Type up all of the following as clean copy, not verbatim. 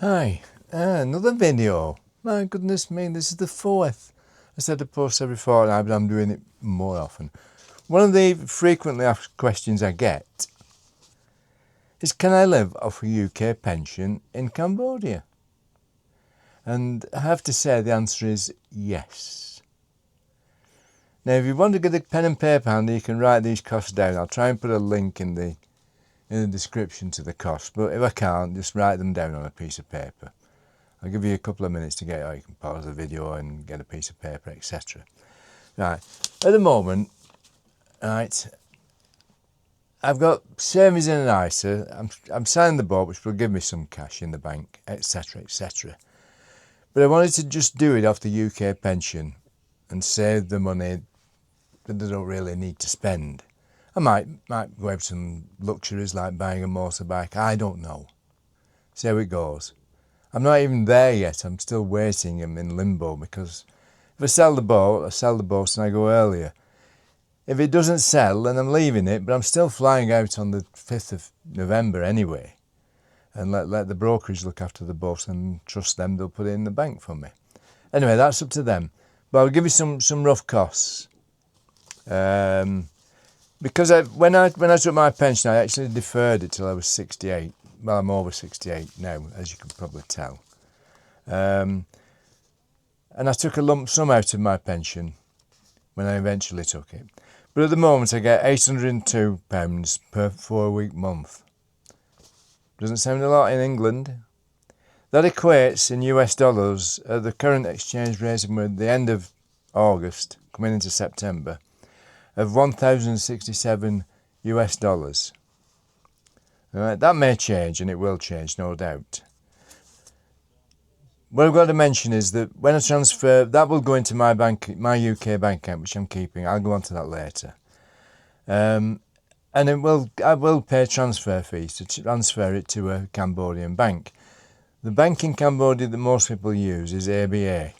Hi, another video. My goodness me, this is the fourth. I said to post every fortnight, but I'm doing it more often. One of the frequently asked questions I get is, can I live off a UK pension in Cambodia? And I have to say the answer is yes. Now, if you want to get a pen and paper handy, you can write these costs down. I'll try and put a link in the description to the costs, but if I can't, just write them down on a piece of paper. I'll give you a couple of minutes to get out. You can pause the video and get a piece of paper, etc. Right, at the moment, right, I've got savings in an ISA. I'm selling the boat, which will give me some cash in the bank, etc., etc. But I wanted to just do it off the UK pension and save the money that I don't really need to spend. I might go have some luxuries like buying a motorbike. I don't know. See how it goes. I'm not even there yet. I'm still waiting. I'm in limbo because if I sell the boat, and I go earlier. If it doesn't sell, then I'm leaving it, but I'm still flying out on the 5th of November anyway. And let the brokerage look after the boat and trust them, they'll put it in the bank for me. Anyway, that's up to them. But I'll give you some rough costs. Because when I took my pension, I actually deferred it till I was 68. Well, I'm over 68 now, as you can probably tell. And I took a lump sum out of my pension when I eventually took it. But at the moment, I get £802 per 4-week month. Doesn't sound a lot in England. That equates in US dollars at the current exchange rate at the end of August, coming into September, of 1,067 US dollars. Right, that may change, and it will change, no doubt. What I've got to mention is that when I transfer, that will go into my bank, my UK bank account, which I'm keeping. I'll go on to that later. And I will pay transfer fees to transfer it to a Cambodian bank. The bank in Cambodia that most people use is ABA.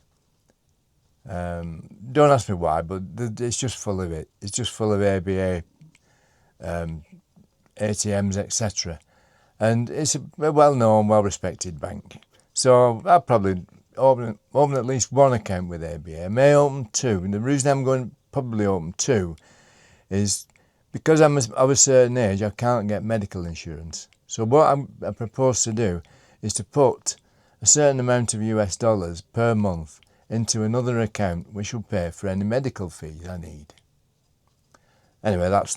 Don't ask me why, but it's just full of it. It's just full of ABA ATMs, etc. And it's a well-known, well-respected bank. So I'll probably open at least one account with ABA. I may open two. And the reason I'm going to probably open two is because I'm of a certain age, I can't get medical insurance. So what I propose to do is to put a certain amount of US dollars per month into another account, which will pay for any medical fees I need. Anyway, that's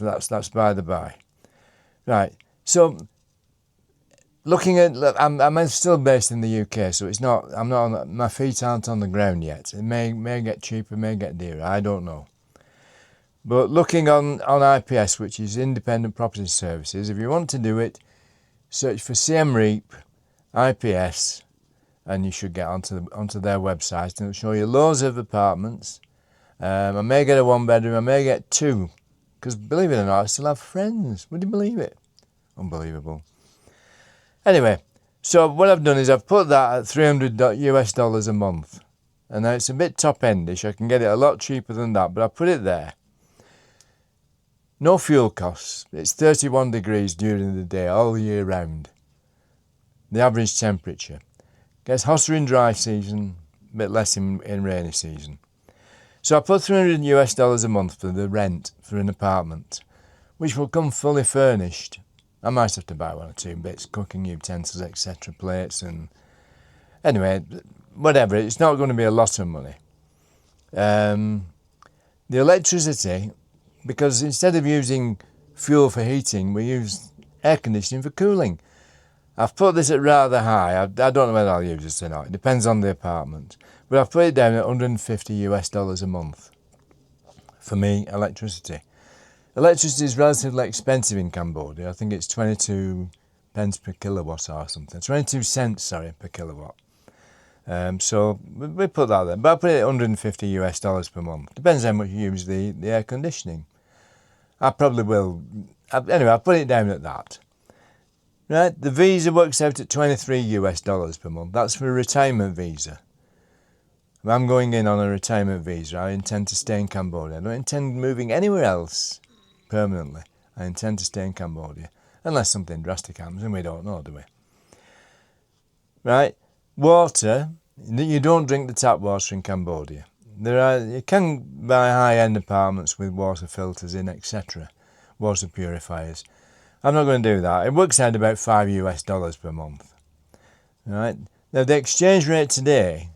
by the by. Right. So looking at, I'm still based in the UK, so it's not. I'm not. My feet aren't on the ground yet. It may get cheaper, may get dearer. I don't know. But looking on IPS, which is Independent Property Services, if you want to do it, search for Siem Reap IPS, and you should get onto their website, and it'll show you loads of apartments. I may get a 1-bedroom. I may get 2, because believe it or not, I still have friends. Would you believe it? Unbelievable. Anyway, so what I've done is I've put that at $300 US dollars a month. And now it's a bit top-endish. I can get it a lot cheaper than that, but I put it there. No fuel costs. It's 31 degrees during the day, all year round. The average temperature. Gets hotter in dry season, a bit less in rainy season. So I put $300 US dollars a month for the rent for an apartment, which will come fully furnished. I might have to buy 1 or 2 bits, cooking utensils, etc., plates, and anyway, whatever. It's not going to be a lot of money. The electricity, because instead of using fuel for heating, we use air conditioning for cooling. I've put this at rather high. I don't know whether I'll use this or not. It depends on the apartment. But I've put it down at 150 US dollars a month for me, electricity. Electricity is relatively expensive in Cambodia. I think it's 22 pence per kilowatt or something. 22 cents, per kilowatt. So we put that there. But I put it at 150 US dollars per month. Depends how much you use the air conditioning. I probably will. Anyway, I'll put it down at that. Right, the visa works out at 23 US dollars per month. That's for a retirement visa. I'm going in on a retirement visa. I intend to stay in Cambodia. I don't intend moving anywhere else permanently. I intend to stay in Cambodia. Unless something drastic happens, and we don't know, do we? right? Water, you don't drink the tap water in Cambodia. You can buy high-end apartments with water filters in, etc., water purifiers. I'm not going to do that. It works out about $5 per month, right? Now the exchange rate today,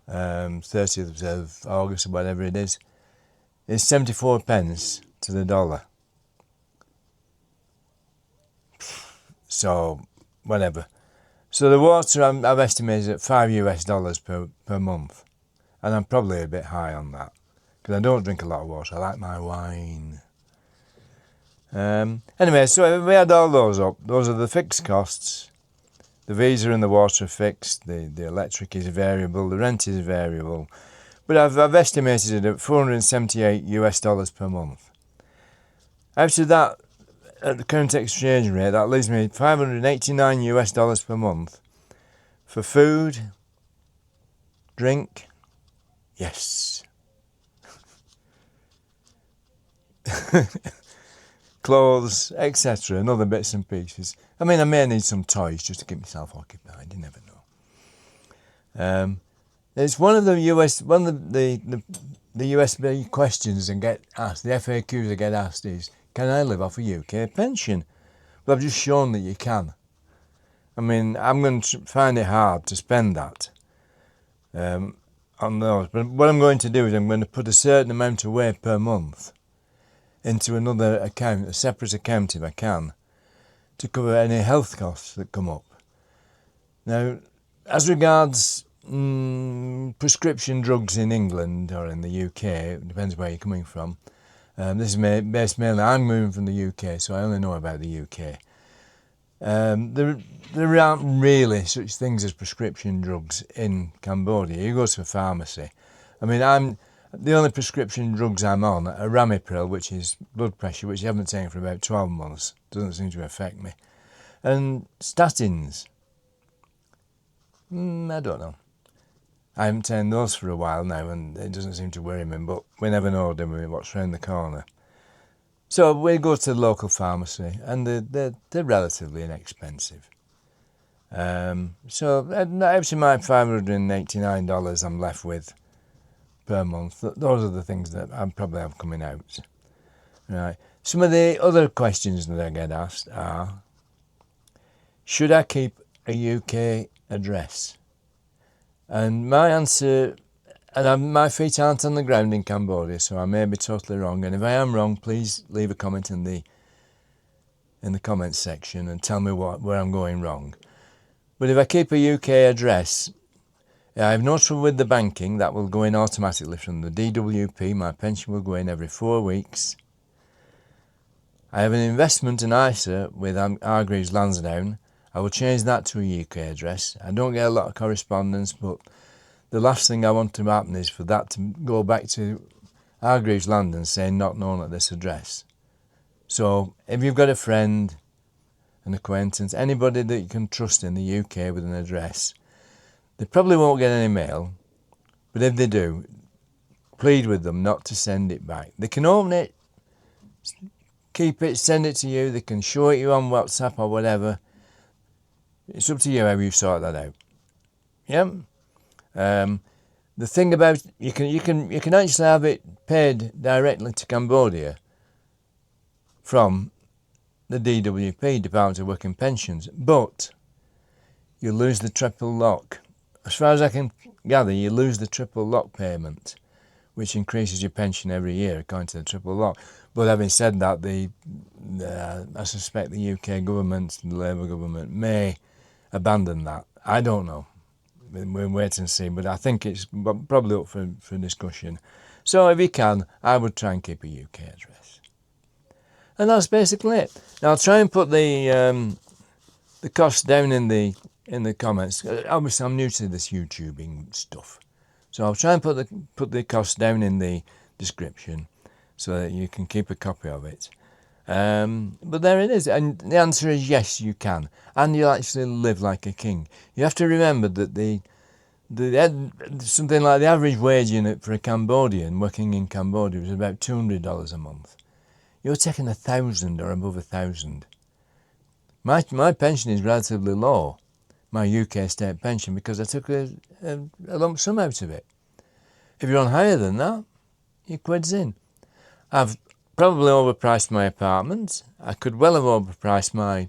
30th of August or whatever it is 74 pence to the dollar. So, whatever. So the water I've estimated at $5 per month. And I'm probably a bit high on that. Because I don't drink a lot of water. I like my wine. Anyway, so if we add all those up, those are the fixed costs. The visa and the water are fixed. The electric is variable. The rent is variable. But I've estimated it at $478 per month. After that, at the current exchange rate, that leaves me $589 per month for food, drink, yes, clothes, etc., and other bits and pieces. I mean, I may need some toys just to keep myself occupied. You never know. It's one of the USB questions that get asked. The FAQs that get asked is, can I live off a UK pension? Well, I've just shown that you can. I mean, I'm going to find it hard to spend that on those. But what I'm going to do is I'm going to put a certain amount away per month into another account, a separate account if I can, to cover any health costs that come up. Now, as regards prescription drugs in England or in the UK, it depends where you're coming from. This is based mainly, I'm moving from the UK, so I only know about the UK. There aren't really such things as prescription drugs in Cambodia. You go to a pharmacy. I mean, the only prescription drugs I'm on are Ramipril, which is blood pressure, which I haven't taken for about 12 months. Doesn't seem to affect me. And statins. I don't know. I haven't taken those for a while now, and it doesn't seem to worry me, but we never know, do we, what's round the corner. So we go to the local pharmacy, and they're relatively inexpensive. So up to my $589 I'm left with per month. Those are the things that I probably have coming out. Right. Some of the other questions that I get asked are, should I keep a UK address? And my answer, and my feet aren't on the ground in Cambodia, so I may be totally wrong. And if I am wrong, please leave a comment in the comments section and tell me where I'm going wrong. But if I keep a UK address, I have no trouble with the banking. That will go in automatically from the DWP. My pension will go in every 4 weeks. I have an investment in ISA with Hargreaves Lansdowne. I will change that to a UK address. I don't get a lot of correspondence, but the last thing I want to happen is for that to go back to Hargreaves Lansdowne saying not known at this address. So if you've got a friend, an acquaintance, anybody that you can trust in the UK with an address, they probably won't get any mail, but if they do, plead with them not to send it back. They can open it, keep it, send it to you, they can show it you on WhatsApp or whatever. It's up to you how you sort that out. Yeah. The thing about you can actually have it paid directly to Cambodia from the DWP, Department of Work and Pensions, but you lose the triple lock. As far as I can gather, you lose the triple lock payment, which increases your pension every year according to the triple lock. But having said that, I suspect the UK government, the Labour government, may abandon that. I don't know. We'll wait and see, but I think it's probably up for discussion. So if you can, I would try and keep a UK address. And that's basically it. Now I'll try and put the cost down in the comments. Obviously I'm new to this YouTubing stuff, so I'll try and put the cost down in the description so that you can keep a copy of it. But there it is, and the answer is yes, you can, and you'll actually live like a king. You have to remember that something like the average wage unit for a Cambodian working in Cambodia is about $200 a month. You're taking 1,000 or above 1,000. My pension is relatively low, my UK state pension because I took a lump sum out of it. If you're on higher than that, your quid's in. I've probably overpriced my apartment. I could well have overpriced my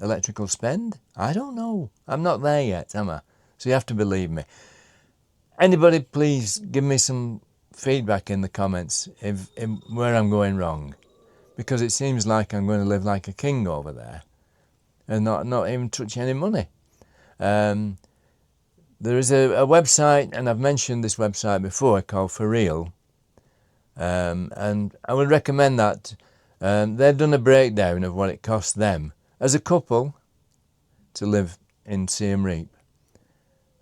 electrical spend. I don't know. I'm not there yet, am I? So you have to believe me. Anybody please give me some feedback in the comments if where I'm going wrong, because it seems like I'm going to live like a king over there and not even touch any money. There is a website, and I've mentioned this website before, called RIEL, and I would recommend that. They've done a breakdown of what it costs them as a couple to live in Siem Reap,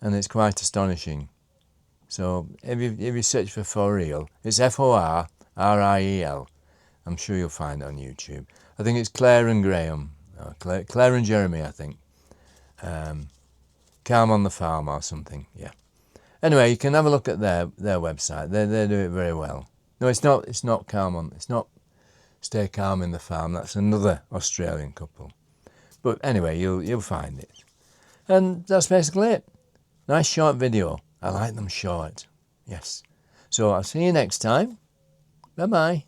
and it's quite astonishing. So if you search for RIEL, it's FORRIEL. I'm sure you'll find it on YouTube. I think it's Claire and Graham, Claire and Jeremy, I think. Calm on the Farm or something, yeah. Anyway, you can have a look at their website. They do it very well. No, it's not it's not Stay Calm in the Farm. That's another Australian couple. But anyway, you'll find it. And that's basically it. Nice short video. I like them short. Yes. So I'll see you next time. Bye-bye.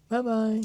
Bye-bye.